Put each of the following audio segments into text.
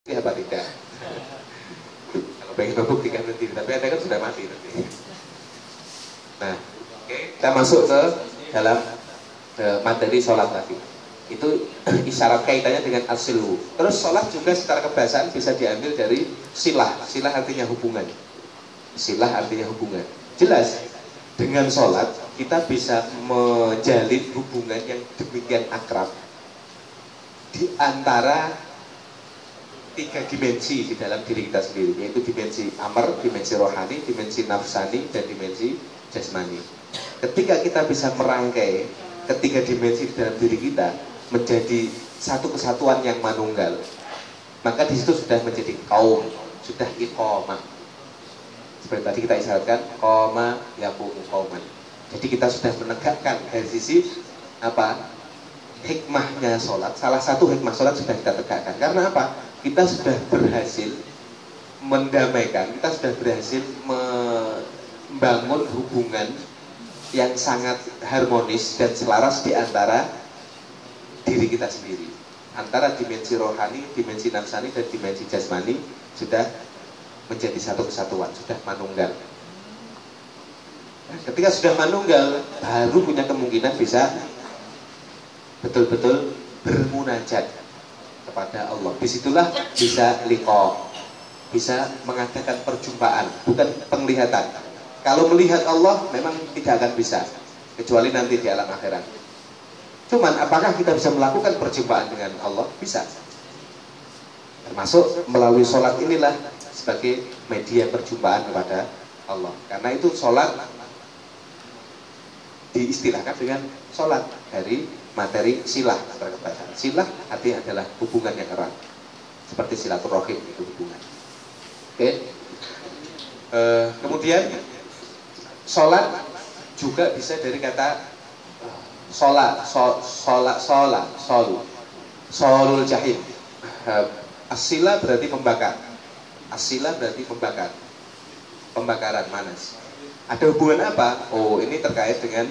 apa tidak. Kalau pengen membuktikan nanti, tapi Anda kan sudah mati nanti. Nah, kita masuk ke dalam materi sholat tadi. Itu isyarat kaitannya dengan asilu. Terus sholat juga secara kebahasaan bisa diambil dari silah. Silah artinya hubungan. Silah artinya hubungan. Jelas, dengan sholat kita bisa menjalin hubungan yang demikian akrab di antara tiga dimensi di dalam diri kita sendiri, yaitu dimensi amar, dimensi rohani, dimensi nafsani, dan dimensi jasmani. Ketika kita bisa merangkai ketiga dimensi di dalam diri kita menjadi satu kesatuan yang manunggal, maka di situ sudah menjadi kaum, sudah iqamah. Seperti tadi kita isyaratkan, qoma yaqumu qauman. Jadi kita sudah menegakkan dari sisi apa? Hikmahnya sholat. Salah satu hikmah sholat sudah kita tegakkan. Karena apa? Kita sudah berhasil mendamaikan, kita sudah berhasil membangun hubungan yang sangat harmonis dan selaras di antara diri kita sendiri, antara dimensi rohani, dimensi nafsani, dan dimensi jasmani sudah menjadi satu kesatuan, sudah manunggal. Ketika sudah manunggal, baru punya kemungkinan bisa betul-betul bermunajat kepada Allah. Disitulah bisa liqa, bisa mengadakan perjumpaan, bukan penglihatan. Kalau melihat Allah memang tidak akan bisa, kecuali nanti di alam akhirat. Cuman apakah kita bisa melakukan perjumpaan dengan Allah? Bisa. Termasuk melalui sholat inilah sebagai media perjumpaan kepada Allah. Karena itu sholat diistilahkan dengan sholat dari materi silah antara kebahasaan. Silah artinya adalah hubungan yang erat, seperti silaturahim itu hubungan. Oke. Kemudian sholat juga bisa dari kata sholat, solul jahim. Asila berarti membakar. Asila berarti membakar, pembakaran manas. Ada hubungan apa? Oh, ini terkait dengan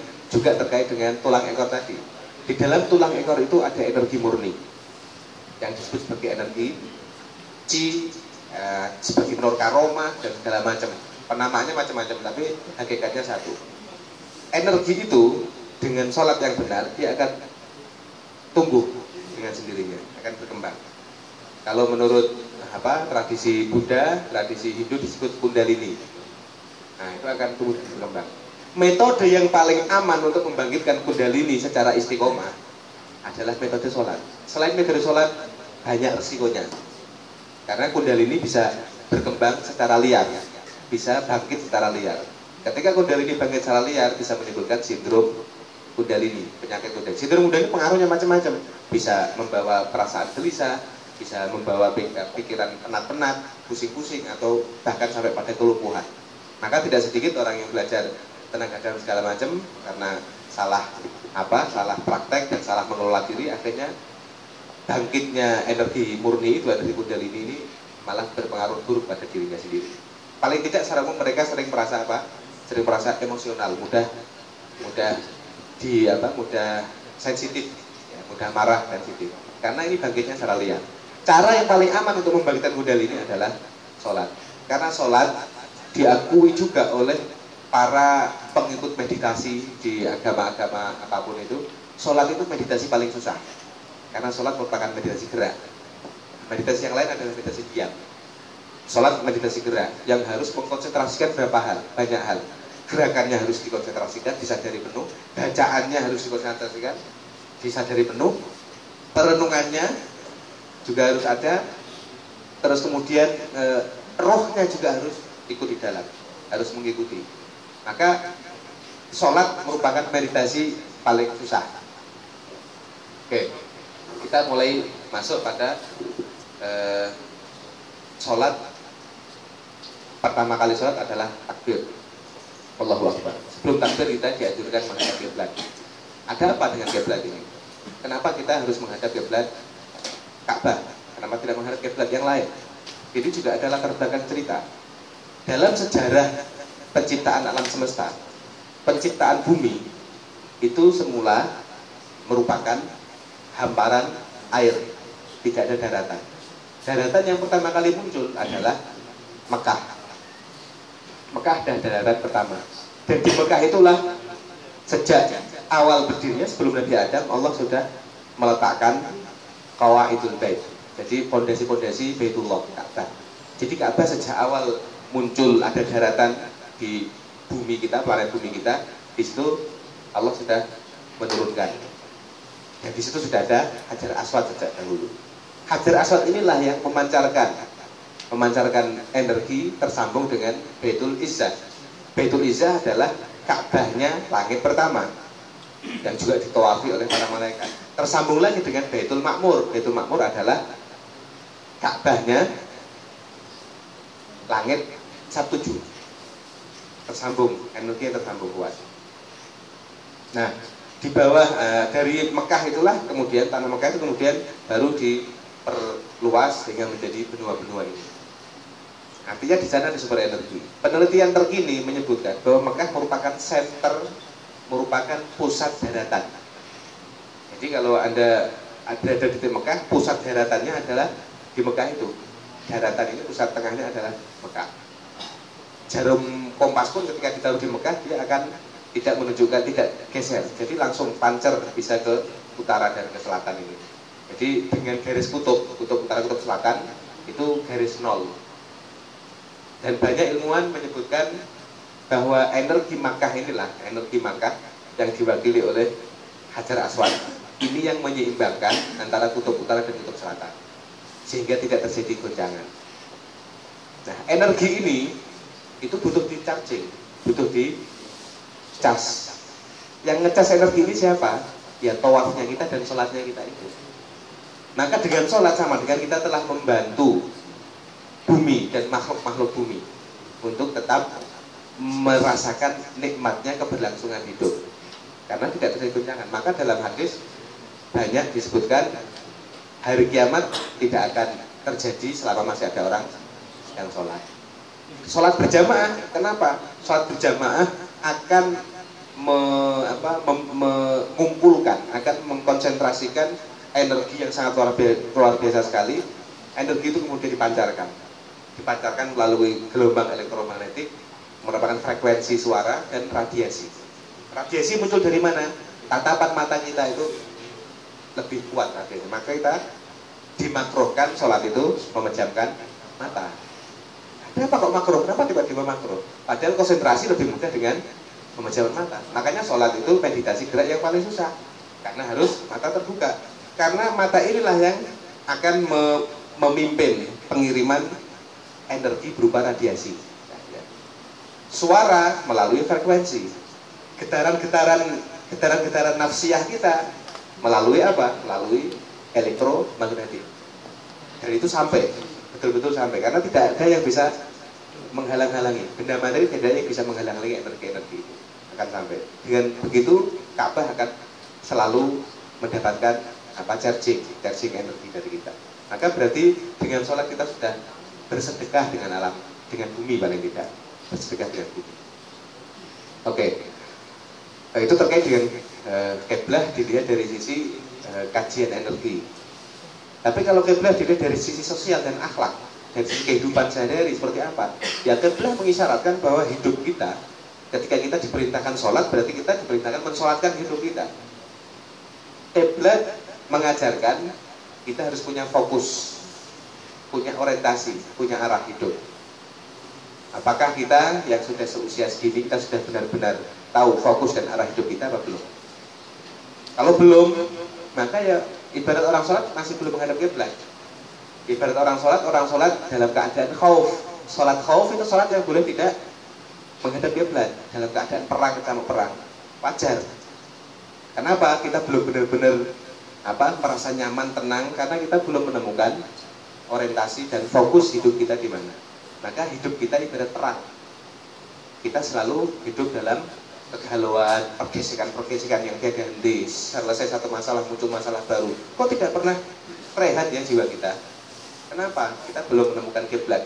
tulang ekor tadi. Di dalam tulang ekor itu ada energi murni yang disebut sebagai energi chi, sebagai nur karomah dan segala macam. Penamaannya macam-macam, tapi hakikatnya satu. Energi itu dengan sholat yang benar dia akan tumbuh dengan sendirinya, akan berkembang. Kalau menurut tradisi Buddha, tradisi Hindu disebut kundalini. Nah, itu akan tumbuh dan berkembang. Metode yang paling aman untuk membangkitkan kundalini secara istiqomah adalah metode sholat. Selain metode sholat, banyak resikonya. Karena kundalini bisa berkembang secara liar, bisa bangkit secara liar. Ketika kundalini bangkit secara liar, bisa menimbulkan sindrom kundalini, penyakit kundalini. Sindrom kundalini pengaruhnya macam-macam. Bisa membawa perasaan gelisah, bisa membawa pikiran penat-penat, pusing-pusing, atau bahkan sampai pada kelumpuhan. Maka tidak sedikit orang yang belajar tenaga dalam segala macam karena salah praktek dan salah mengelola diri, akhirnya bangkitnya energi murni itu, energi kundalini ini malah berpengaruh buruk pada dirinya sendiri. Paling tidak secara umum mereka sering merasa emosional, mudah sensitif, ya, mudah marah, sensitif. Karena ini bangkitnya secara liar. Cara yang paling aman untuk membangkitkan kundalini adalah sholat. Karena sholat diakui juga oleh para pengikut meditasi di agama-agama apapun itu, sholat itu meditasi paling susah. Karena sholat merupakan meditasi gerak. Meditasi yang lain adalah meditasi diam. Sholat meditasi gerak yang harus mengkonsentrasikan banyak hal. Gerakannya harus dikonsentrasikan, disadari penuh. Bacaannya harus dikonsentrasikan, disadari penuh. Perenungannya juga harus ada. Terus kemudian rohnya juga harus ikut di dalam, harus mengikuti. Maka sholat merupakan meditasi paling susah. Oke, kita mulai masuk pada sholat. Pertama kali sholat adalah takbir, Allahu Akbar. Sebelum takbir kita dianjurkan menghadap kiblat. Ada apa dengan kiblat ini? Kenapa kita harus menghadap kiblat Ka'bah? Kenapa tidak menghadap kiblat yang lain? Ini juga ada latar belakang cerita. Dalam sejarah penciptaan alam semesta, penciptaan bumi itu semula merupakan hamparan air, tidak ada daratan. Daratan yang pertama kali muncul adalah Mekah. Mekah adalah daratan pertama. Dan di Mekah itulah sejak awal berdirinya sebelum Nabi Adam, Allah sudah meletakkan qawaidul bait. Jadi fondasi-fondasi Baitullah, Ka'bah. Jadi Ka'bah sejak awal muncul ada daratan di bumi kita, planet bumi kita, di situ Allah sudah menurunkan. Dan di situ sudah ada Hajar Aswad sejak dahulu. Hajar Aswad inilah yang memancarkan energi tersambung dengan Baitul Izzah. Baitul Izzah adalah Ka'bahnya langit pertama yang juga ditawafi oleh para malaikat. Tersambung lagi dengan Baitul Ma'mur. Baitul Ma'mur adalah Ka'bahnya langit 7. Tersambung, energi yang tersambung kuat. Nah, di bawah dari Mekah itulah kemudian tanah Mekah itu kemudian baru diperluas sehingga menjadi benua-benua ini. Artinya di sana ada sumber energi. Penelitian terkini menyebutkan bahwa Mekah merupakan center, merupakan pusat daratan. Jadi kalau Anda berada di Mekah, pusat daratannya adalah di Mekah itu. Daratan ini pusat tengahnya adalah Mekah. Jarum kompas pun ketika ditaruh di Mekah dia akan tidak menunjukkan, tidak geser. Jadi langsung pancer bisa ke utara dan ke selatan ini. Jadi dengan garis kutub utara, kutub selatan itu garis 0. Dan banyak ilmuwan menyebutkan bahwa energi Makkah inilah, energi Makkah yang diwakili oleh Hajar Aswad, ini yang menyeimbangkan antara kutub utara dan kutub selatan, sehingga tidak terjadi goncangan. Nah, energi ini itu butuh di charging, butuh di cas. Yang ngecas energi ini siapa? Ya tawafnya kita dan sholatnya kita itu. Maka dengan sholat sama dengan kita telah membantu bumi dan makhluk-makhluk bumi untuk tetap merasakan nikmatnya keberlangsungan hidup, karena tidak terjadi goncangan. Maka dalam hadis banyak disebutkan hari kiamat tidak akan terjadi selama masih ada orang yang sholat. Sholat berjamaah, kenapa? Sholat berjamaah akan mengumpulkan, akan mengkonsentrasikan energi yang sangat luar biasa sekali. Energi itu kemudian dipancarkan melalui gelombang elektromagnetik, merupakan frekuensi suara dan radiasi. Radiasi muncul dari mana? Tatapan mata kita itu lebih kuat radiasinya. Maka kita dimakruhkan sholat itu memejamkan mata. Kenapa kok makruh? Kenapa tiba-tiba makruh? Padahal konsentrasi lebih mudah dengan memejamkan mata. Makanya sholat itu meditasi gerak yang paling susah, karena harus mata terbuka. Karena mata inilah yang akan memimpin pengiriman energi berupa radiasi. Suara melalui frekuensi, getaran nafsiyah kita melalui apa? Melalui elektromagnetik. Dan itu sampai, betul-betul sampai, karena tidak ada yang bisa menghalang-halangi. Benda materi tidak ada yang bisa menghalang-halangi energi itu. Akan sampai. Dengan begitu Ka'bah akan selalu mendapatkan charging energi dari kita. Maka berarti dengan sholat kita sudah bersedekah dengan alam, dengan bumi paling tidak, bersedekah dengan bumi. Oke. Itu terkait dengan kiblah dilihat dari sisi kajian energi. Tapi kalau kiblah dilihat dari sisi sosial dan akhlak, dari sisi kehidupan sehari-hari seperti apa? Ya kiblah mengisyaratkan bahwa hidup kita, ketika kita diperintahkan sholat, berarti kita diperintahkan mensolatkan hidup kita. Kiblah mengajarkan kita harus punya fokus, punya orientasi, punya arah hidup. Apakah kita yang sudah seusia segini, kita sudah benar-benar tahu fokus dan arah hidup kita apa belum? Kalau belum, maka ya ibarat orang sholat masih belum menghadap kiblat. Ibarat orang sholat dalam keadaan khauf. Sholat khauf itu sholat yang boleh tidak menghadap kiblat. Dalam keadaan perang, sama perang, wajar. Kenapa? Kita belum benar-benar merasa nyaman, tenang, karena kita belum menemukan orientasi dan fokus hidup kita di mana. Maka hidup kita ibarat perang. Kita selalu hidup dalam kegalauan, pergesekan yang tiada henti. Selesai satu masalah, muncul masalah baru. Kok tidak pernah rehat ya jiwa kita? Kenapa? Kita belum menemukan kiblat.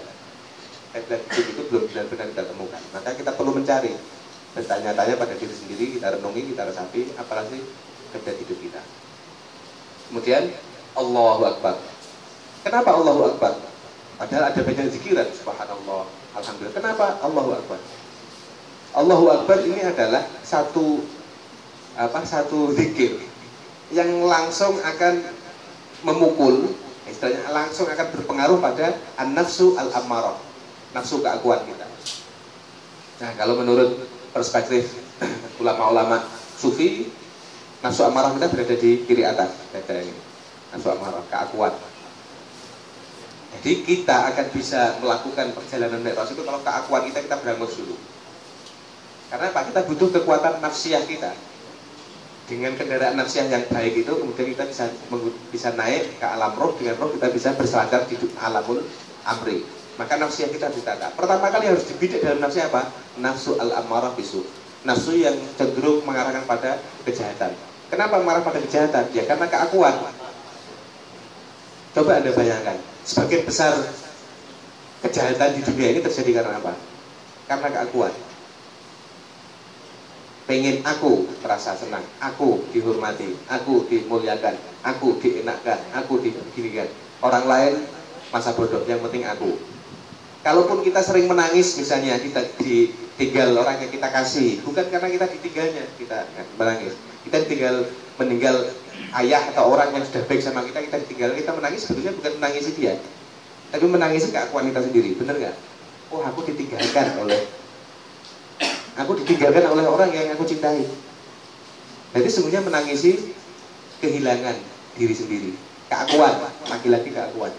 Kiblat hidup itu belum benar-benar kita temukan. Maka kita perlu mencari, bertanya-tanya pada diri sendiri, kita renungi, kita resapi, apalagi kiblat hidup kita. Kemudian Allahu Akbar. Kenapa Allahu Akbar? Padahal ada banyak zikiran, subhanallah, alhamdulillah. Kenapa Allahu Akbar? Allahu Akbar ini adalah satu zikir yang langsung akan memukul, istilahnya langsung akan berpengaruh pada an-nafsu al-ammarah, nafsu keakuan kita. Nah, kalau menurut perspektif ulama-ulama sufi, nafsu amarah kita berada di kiri atas dada ini, nafsu amarah, keakuan. Jadi kita akan bisa melakukan perjalanan mi'raj itu kalau keakuan kita berangus dulu. Karena Pak, kita butuh kekuatan nafsiyah kita. Dengan kendaraan nafsiyah yang baik itu, kemudian kita bisa naik ke alam roh. Dengan roh kita bisa berselancar di alamul amri. Maka nafsiyah kita ditata. Pertama kali harus dibidik dalam nafsiyah apa? Nafsu al-ammarah bisu. Nafsu yang cenderung mengarahkan pada kejahatan. Kenapa mengarah pada kejahatan? Ya karena keakuan. Coba Anda bayangkan, sebagian besar kejahatan di dunia ini terjadi karena apa? Karena keakuan. Pengen aku merasa senang, aku dihormati, aku dimuliakan, aku dienakkan, aku diginikan. Orang lain masa bodoh, yang penting aku. Kalaupun kita sering menangis, misalnya kita ditinggal orang yang kita kasih, bukan karena kita ditinggalnya kita menangis. Kita meninggal ayah atau orang yang sudah baik sama kita ditinggal, kita menangis sebetulnya bukan menangisi dia, tapi menangisi keakuan kita sendiri, bener nggak? Oh, aku ditinggalkan oleh orang yang aku cintai. Jadi sebenarnya menangisi kehilangan diri sendiri, keakuan, lagi-lagi keakuan.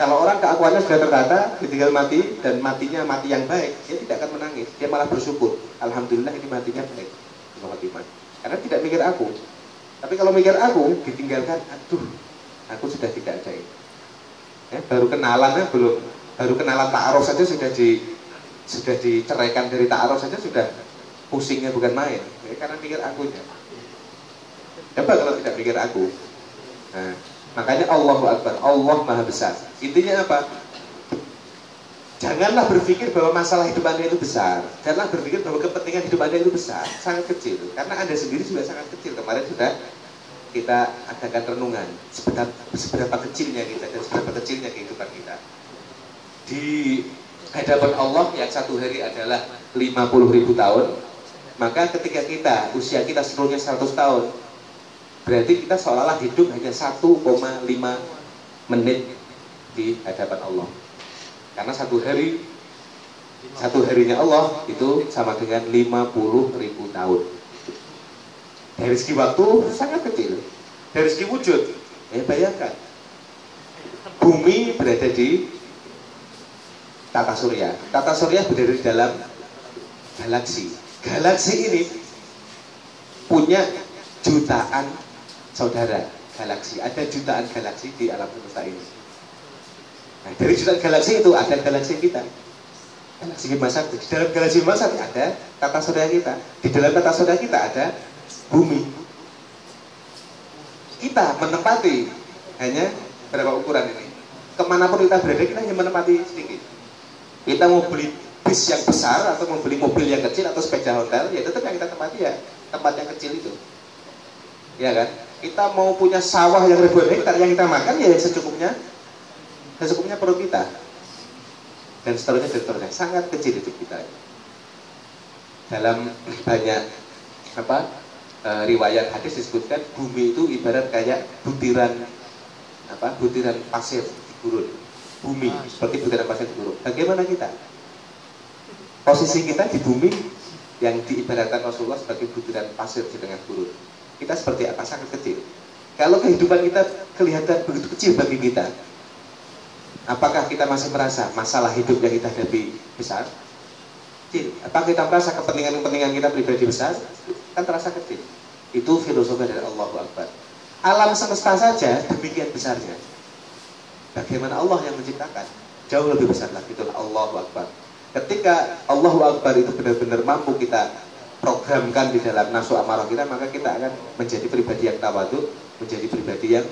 Kalau orang keakuannya sudah tertata, ditinggal mati dan matinya mati yang baik, dia tidak akan menangis, dia malah bersyukur. Alhamdulillah ini matinya baik, karena tidak mikir aku. Tapi kalau mikir aku, ditinggalkan, aduh, aku sudah tidak ada ini. Ya, baru kenalan ta'aruf saja sudah diceraikan dari ta'aruf saja sudah pusingnya bukan main, ya, karena mikir akunya. Coba kalau tidak mikir aku. Nah, makanya Allahu Akbar, Allah Maha Besar. Intinya apa? Janganlah berpikir bahwa masalah hidup Anda itu besar. Janganlah berpikir bahwa kepentingan hidup Anda itu besar, sangat kecil. Karena Anda sendiri juga sangat kecil. Kemarin sudah kita adakan renungan seberapa kecilnya kita dan seberapa kecilnya kehidupan kita. Di hadapan Allah yang satu hari adalah 50.000 tahun, maka ketika usia kita seluruhnya 100 tahun, berarti kita seolah-olah hidup hanya 1,5 menit di hadapan Allah. Karena satu harinya Allah itu sama dengan 50.000 tahun. Dari segi waktu sangat kecil. Dari segi wujud, bayangkan, bumi berada di tata surya. Tata surya berada di dalam galaksi. Galaksi ini punya jutaan saudara galaksi. Ada jutaan galaksi di alam semesta ini. Nah, dari jutaan galaksi itu ada galaksi kita, galaksi Bima Sakti. Di dalam galaksi Bima Sakti ada tata surya kita. Di dalam tata surya kita ada bumi. Kita menempati hanya berapa ukuran ini? Kemanapun kita berada, kita hanya menempati sedikit. Kita mau beli bis yang besar atau mau beli mobil yang kecil atau sepeda hotel, ya tetap yang kita tempati ya tempat yang kecil itu. Ya kan? Kita mau punya sawah yang ribuan hektar, yang kita makan ya secukupnya perut kita. Dan seterusnya sangat kecil hidup kita. Dalam banyak riwayat hadis disebutkan bumi itu ibarat kayak butiran pasir di gurun. Bumi seperti butiran pasir di gurun. Bagaimana kita? Posisi kita di bumi yang diibaratkan Rasulullah sebagai butiran pasir di tengah gurun. Kita seperti apa? Sangat kecil. Kalau kehidupan kita kelihatan begitu kecil bagi kita, apakah kita masih merasa masalah hidup yang kita hadapi besar? Kecil. Apakah kita merasa kepentingan kita pribadi besar? Kan terasa kecil. Itu filosofi dari Allahu Akbar. Alam semesta saja demikian besarnya. Bagaimana Allah yang menciptakan? Jauh lebih besar lagi. Itu Allahu Akbar. Ketika Allahu Akbar itu benar-benar mampu kita programkan di dalam nafsu amarah kita, maka kita akan menjadi pribadi yang tawadhu, menjadi pribadi yang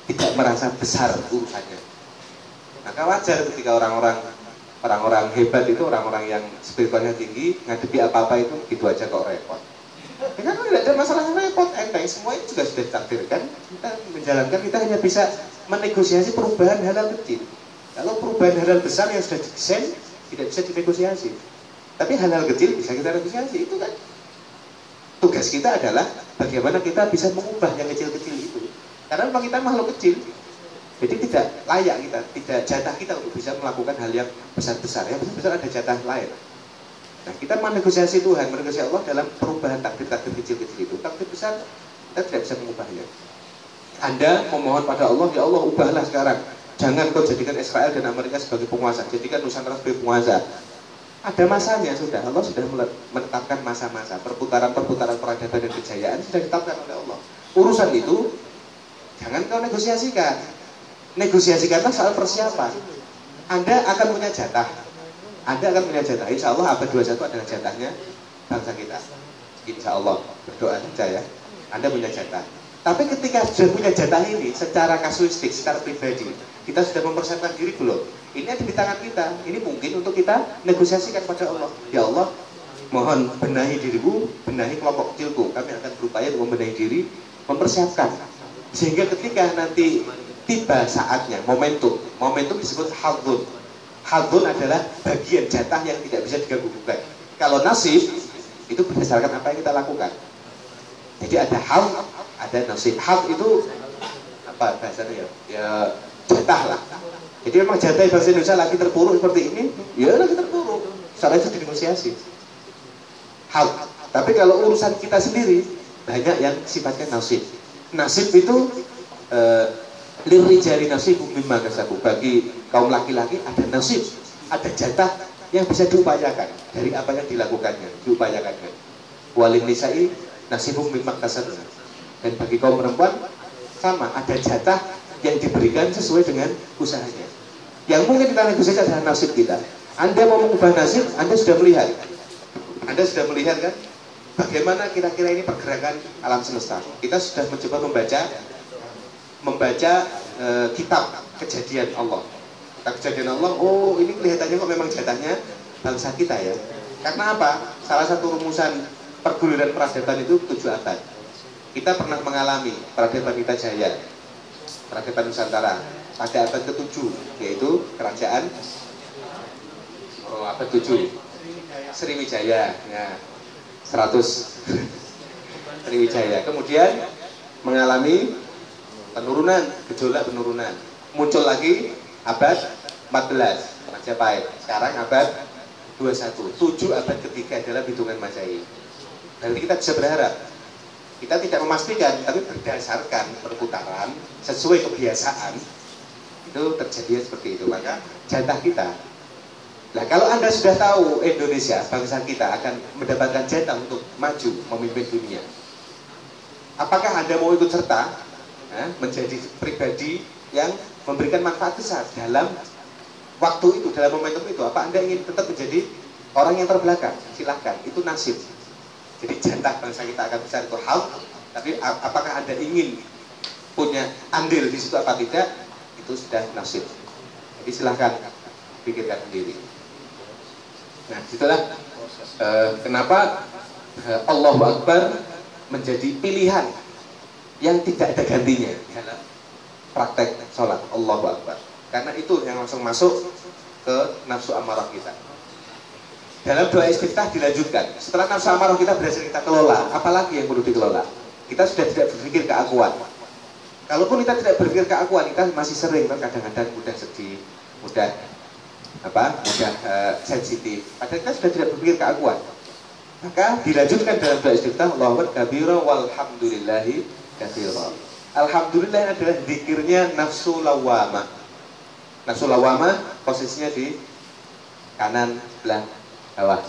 tidak merasa besar urusannya. Maka wajar ketika orang-orang hebat itu, orang-orang yang spiritualnya tinggi, ngadepi apa-apa itu gitu aja kok repot. Kan tidak ada masalah yang repot, enteng, semua itu juga sudah ditakdirkan. Kita menjalankan, kita hanya bisa menegosiasi perubahan hal-hal kecil. Kalau perubahan hal-hal besar yang sudah didesain tidak bisa dinegosiasi. Tapi hal-hal kecil bisa kita negosiasi. Itu kan tugas kita adalah bagaimana kita bisa mengubah yang kecil-kecil itu. Karena memang kita makhluk kecil, jadi tidak layak kita, tidak jatah kita untuk bisa melakukan hal yang besar-besar. Yang besar-besar ada jatah lain. Nah, kita menegosiasi Tuhan, menegosiasi Allah dalam perubahan takdir-takdir kecil-kecil itu. Takdir besar, kita tidak bisa mengubahnya. Anda memohon pada Allah, ya Allah ubahlah sekarang. Jangan kau jadikan Israel dan Amerika sebagai penguasa, jadikan Nusantara sebagai penguasa. Ada masanya sudah, Allah sudah menetapkan masa-masa, perputaran-perputaran peradaban dan kejayaan sudah ditetapkan oleh Allah. Urusan itu, jangan kau negosiasikan. Negosiasikanlah soal persiapan. Anda akan punya jatah. Anda akan punya jatah. Insya Allah abad 21 adalah jatahnya bangsa kita. Insya Allah, berdoa saja ya. Anda punya jatah. Tapi ketika sudah punya jatah ini, secara kasuistik, secara pribadi, kita sudah mempersiapkan diri belum? Ini ada di tangan kita. Ini mungkin untuk kita negosiasikan pada Allah. Ya Allah, mohon benahi diriku, benahi kelompok kecilku. Kami akan berupaya untuk membenahi diri, mempersiapkan. Sehingga ketika nanti tiba saatnya, momentum disebut hadzun. Hadzun adalah bagian jatah yang tidak bisa diganggu-gugat. Kalau nasib, itu berdasarkan apa yang kita lakukan. Jadi ada hal, ada nasib. Hal itu apa bahasanya ya? Ya jatah lah. Jadi memang jatah bahasa Indonesia lagi terpuruk seperti ini, ya lagi terpuruk. Soalnya itu dinegosiasi. Hal. Tapi kalau urusan kita sendiri, banyak yang sifatnya nasib. Nasib itu lirijali nasibum mimma kasabu. Bagi kaum laki-laki ada nasib, ada jatah yang bisa diupayakan dari apa yang dilakukannya, diupayakannya. Walin nisa'i nasibum mimma kasabu. Dan bagi kaum perempuan sama, ada jatah yang diberikan sesuai dengan usahanya. Yang mungkin kita negosiasi adalah nasib kita. Anda mau mengubah nasib, Anda sudah melihat. Anda sudah melihat kan? Bagaimana kira-kira ini pergerakan alam semesta. Kita sudah mencoba membaca kitab kejadian Allah. Kitab kejadian Allah, oh ini kelihatannya kok memang jatahnya bangsa kita ya. Karena apa? Salah satu rumusan perguliran peradaban itu 7 abad. Kita pernah mengalami peradaban kita jaya, peradaban Nusantara pada abad ke-7, yaitu kerajaan abad 7 Sriwijaya ya, 100 Sriwijaya. Kemudian mengalami penurunan, gejolak penurunan. Muncul lagi abad 14 Majapahit. Sekarang abad 21. 7 abad ketiga adalah hitungan Masehi. Berarti kita bisa berharap, kita tidak memastikan, tapi berdasarkan perputaran sesuai kebiasaan itu terjadi seperti itu. Maka jatah kita. Nah, kalau Anda sudah tahu Indonesia, bangsa kita akan mendapatkan jatah untuk maju memimpin dunia, apakah Anda mau ikut serta menjadi pribadi yang memberikan manfaat besar dalam waktu itu, dalam momentum itu? Apa Anda ingin tetap menjadi orang yang terbelakang? Silahkan, itu nasib. Jadi jatah bangsa kita akan besar itu hal, tapi apakah Anda ingin punya andil di situ apa tidak? Itu sudah nasib. Jadi silahkan pikirkan sendiri. Nah, itulah kenapa Allahu Akbar menjadi pilihan yang tidak ada gantinya dalam praktek sholat. Allahu Akbar. Karena itu yang langsung masuk ke nafsu amarah kita. Dalam doa istiftah dilanjutkan. Setelah nafsu amarah kita berhasil kita kelola, apalagi yang perlu dikelola? Kita sudah tidak berpikir keakuan. Kalaupun kita tidak berpikir keakuan, kita masih sering kan kadang-kadang mudah sedih, mudah sensitif. Padahal kita sudah tidak berpikir keakuan. Maka dilanjutkan dalam doa istiftah, Allahu akbar kabira walhamdulillahi katsira. Alhamdulillah adalah zikirnya nafsu lawamah. Nafsu lawamah posisinya di kanan belah bawah.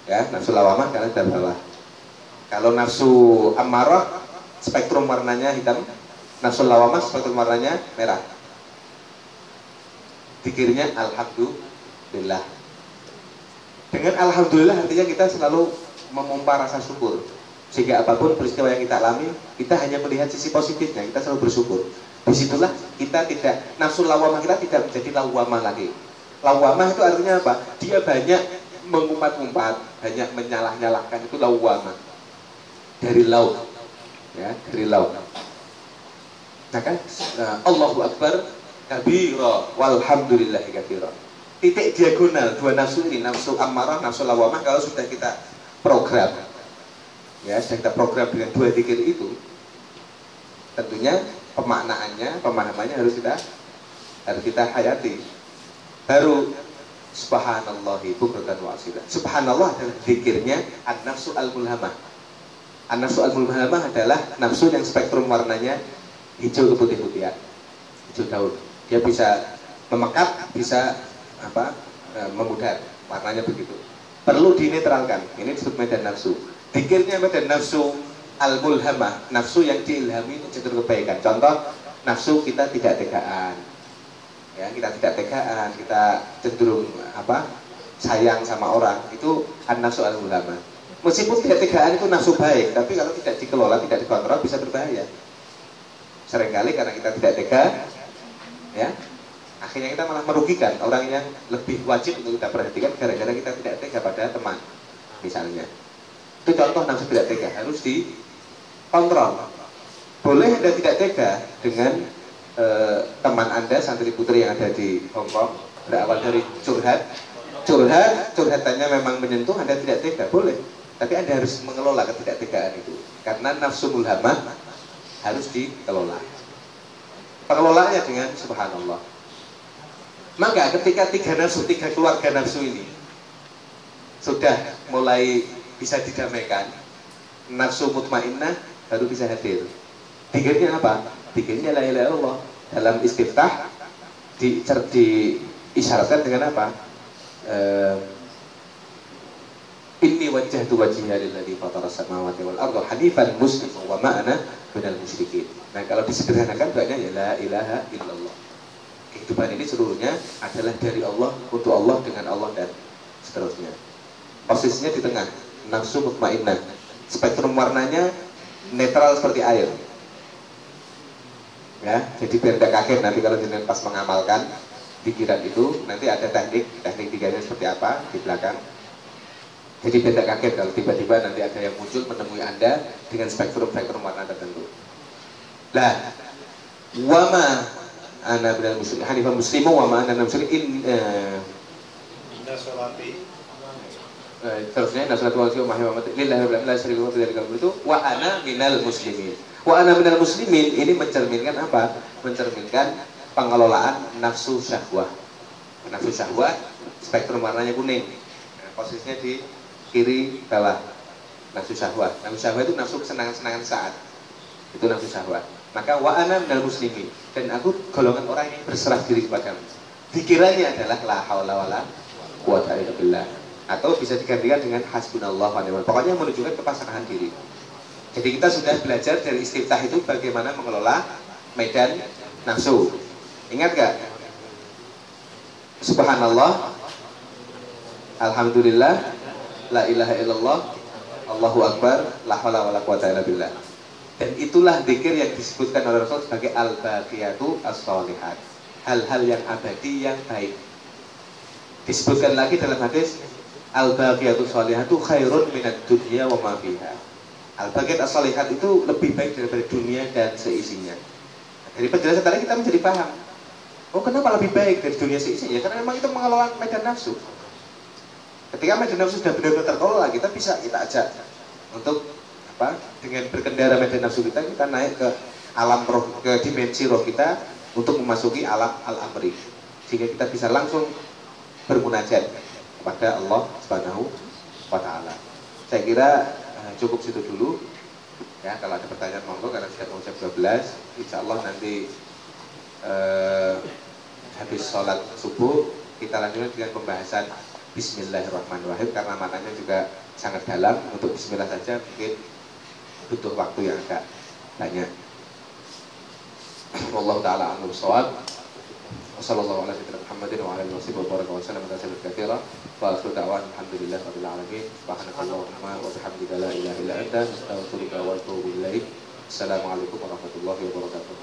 Ya, nafsu lawamah kanan dan bawah. Kalau nafsu amarah spektrum warnanya hitam, nafsu lawamah spektrum warnanya merah. Zikirnya alhamdulillah. Dengan alhamdulillah artinya kita selalu memompa rasa syukur. Sehingga apapun peristiwa yang kita alami, kita hanya melihat sisi positifnya, kita selalu bersyukur. Disitulah kita tidak, nafsu lawamah kita tidak menjadi lawamah lagi. Lawamah itu artinya apa? Dia banyak mengumpat-umpat, banyak menyalah-nyalahkan, itu lawamah. Dari laut. ya, dari laut. Maka Allahu Akbar kabira walhamdulillahi katsira. Titik diagonal dua nafsu ini, nafsu ammarah, nafsu lawamah, kalau sudah kita program, ya sudah kita program dengan dua zikir itu, tentunya pemaknaannya, pemahamannya harus kita hayati. Baru subhanallahi bukratan wa asila. Subhanallah adalah zikirnya an-nafsu al-mulhamah. An-nafsu al-mulhamah adalah nafsu yang spektrum warnanya hijau ke putih-putihan, hijau daun. Dia bisa memekat, bisa memudar, warnanya begitu. Perlu dinetralkan. Ini disebut medan nafsu. Zikirnya medan nafsu al-mulhamah, nafsu yang diilhami untuk cenderung kebaikan. Contoh, nafsu kita tidak tegaan, ya, kita tidak tegaan, kita cenderung sayang sama orang, itu an-nafsu al-mulhamah. Meskipun tidak tegaan itu nafsu baik, tapi kalau tidak dikelola, tidak dikontrol, bisa berbahaya. Seringkali karena kita tidak tega, ya, akhirnya kita malah merugikan orang yang lebih wajib untuk kita perhatikan gara-gara kita tidak tega pada teman, misalnya. Itu contoh nafsu tidak tega, harus dikontrol. Boleh Anda tidak tega dengan teman Anda, santri putri yang ada di Hongkong, berawal dari curhatannya memang menyentuh, Anda tidak tega, boleh. Tapi Anda harus mengelola ketidaktegaan itu, karena nafsu mulhamah harus dikelola. Pengelolaannya dengan subhanallah. Maka ketika tiga keluarga nafsu ini sudah mulai bisa didamaikan, nafsu mutmainnah baru bisa hadir. Zikirnya apa? Zikirnya la ilaha illallah. Dalam istiftah diisyaratkan dengan apa? Inni wajjahtu wajhiya lilladzi fatara samawati wal arda hanifan musliman wa ma ana minal musyrikin. Nah, kalau disederhanakan doanya ya la ilaha illallah. Kehidupan ini seluruhnya adalah dari Allah, untuk Allah, dengan Allah, dan seterusnya. Posisinya di tengah, nafsu mutmainnah. Spektrum warnanya netral seperti air. Ya, jadi biar tidak kaget nanti kalau jenengan pas mengamalkan pikiran itu, nanti ada teknik tiganya seperti apa di belakang. Jadi biar tidak kaget kalau tiba-tiba nanti ada yang muncul menemui Anda dengan spektrum warna tertentu. Lah, wama ana minal muslimin, hanifan muslimu wama ana minal musyrikin. Inna sholati terusnya inna sholati wa nusuki wa mahyaya wa mamati lillahi rabbil alamin la syarika lahu dzalika itu wa ana minal muslimin. Wa ana minal muslimin ini mencerminkan apa? Mencerminkan pengelolaan nafsu syahwah. Nafsu syahwah spektrum warnanya kuning. Nah, posisinya di kiri bawah, nafsu syahwat. Nafsu syahwat itu nafsu kesenangan-senangan saat. Itu nafsu syahwat. Maka wa ana minal muslimin, dan aku golongan orang yang berserah diri kepadamu. Pikirannya adalah la haula wala quwata illa billah, atau bisa digantikan dengan hasbunallah wa ni'mal wakil. Pokoknya menunjukkan kepasrahan diri. Jadi kita sudah belajar dari istiftah itu bagaimana mengelola medan nafsu. Ingat gak? Subhanallah, alhamdulillah, la ilaha illallah, Allahu Akbar, la haula wala quwata illa billah. Dan itulah zikir yang disebutkan oleh Rasul sebagai al-baqiyatu as-shalihat, hal-hal yang abadi yang baik. Disebutkan lagi dalam hadis al-baqiyatu as-shalihatu khairun minad dunya wa ma fiha. Al-baqiyat as-shalihat itu lebih baik daripada dunia dan seisinya. Dari penjelasan tadi kita menjadi paham, oh kenapa lebih baik dari dunia seisinya? Karena memang itu mengelola medan nafsu. Ketika medan nafsu sudah benar-benar terkelola, kita ajak untuk dengan berkendara medan nafsu kita naik ke alam roh, ke dimensi roh kita untuk memasuki alam al-amri, sehingga kita bisa langsung bermunajat kepada Allah Subhanahu wa Ta'ala. Saya kira cukup situ dulu ya. Kalau ada pertanyaan monggo, karena sudah mau jam 12. Insya Allah nanti habis sholat subuh kita lanjutkan dengan pembahasan Bismillahirrahmanirrahim, karena maknanya juga sangat dalam. Untuk Bismillah saja mungkin butuh waktu yang agak banyak. Wallahu ta'ala a'lam bishawab. Wassallallahu ala sayyidina Muhammadin wa ala alihi wa sallam tasliman katsira. Wa akhiru da'wana alhamdulillahi rabbil alamin. Subhanakallahumma wa bihamdika la ilaha illa anta astaghfiruka wa atubu ilaik. Assalamualaikum warahmatullahi wabarakatuh.